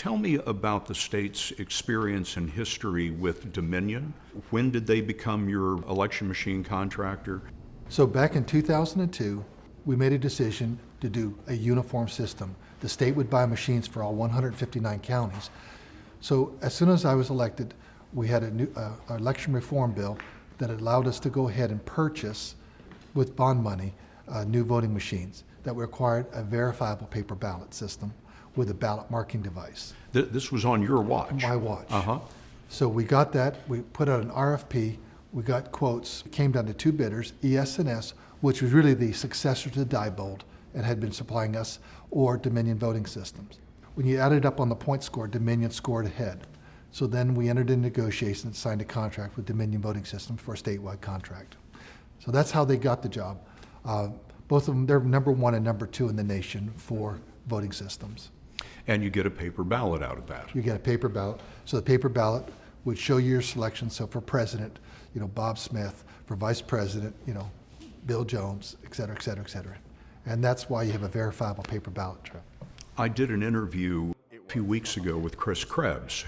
Tell me about the state's experience and history with Dominion. When did they become your election machine contractor? So back in 2002, we made a decision to do a uniform system. The state would buy machines for all 159 counties. So as soon as I was elected, we had a new election reform bill that allowed us to go ahead and purchase, with bond money, new voting machines that required a verifiable paper ballot system with a ballot marking device. This was on your watch? My watch. Uh-huh. So we got that, we put out an RFP, we got quotes, it came down to two bidders, ES&S, which was really the successor to Diebold and had been supplying us, or Dominion Voting Systems. When you added up on the point score, Dominion scored ahead. So then we entered into negotiations and signed a contract with Dominion Voting Systems for a statewide contract. So that's how they got the job. Both of them, they're number one and number two in the nation for voting systems. And you get a paper ballot out of that. You get a paper ballot. So the paper ballot would show you your selection. So for president, Bob Smith. For vice president, Bill Jones, et cetera, et cetera, et cetera. And that's why you have a verifiable paper ballot trail. I did an interview a few weeks ago with Chris Krebs,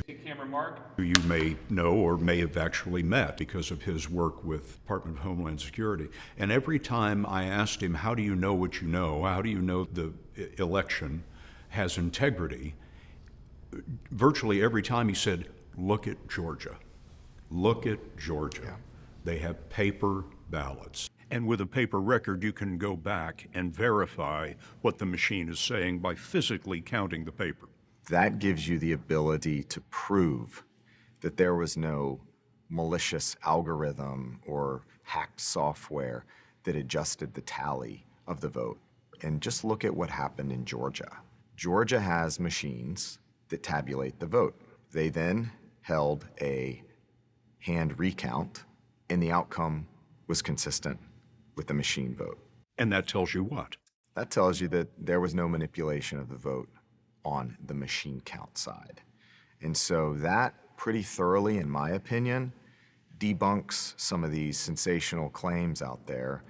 who you may know or may have actually met because of his work with Department of Homeland Security. And every time I asked him, how do you know what you know? How do you know the election has integrity? Virtually every time he said, look at Georgia. Look at Georgia. Yeah. They have paper ballots. And with a paper record, you can go back and verify what the machine is saying by physically counting the paper. That gives you the ability to prove that there was no malicious algorithm or hacked software that adjusted the tally of the vote. And just look at what happened in Georgia. Georgia has machines that tabulate the vote. They then held a hand recount, and the outcome was consistent with the machine vote. And that tells you what? That tells you that there was no manipulation of the vote on the machine count side. And so that pretty thoroughly, in my opinion, debunks some of these sensational claims out there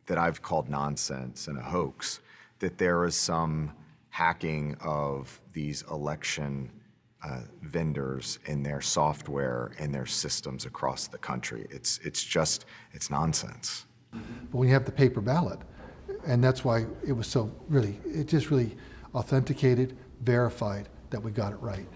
that I've called nonsense and a hoax, that there is some hacking of these election vendors and their software and their systems across the country. It's nonsense. But when you have the paper ballot, and that's why it was so it just really authenticated, verified that we got it right.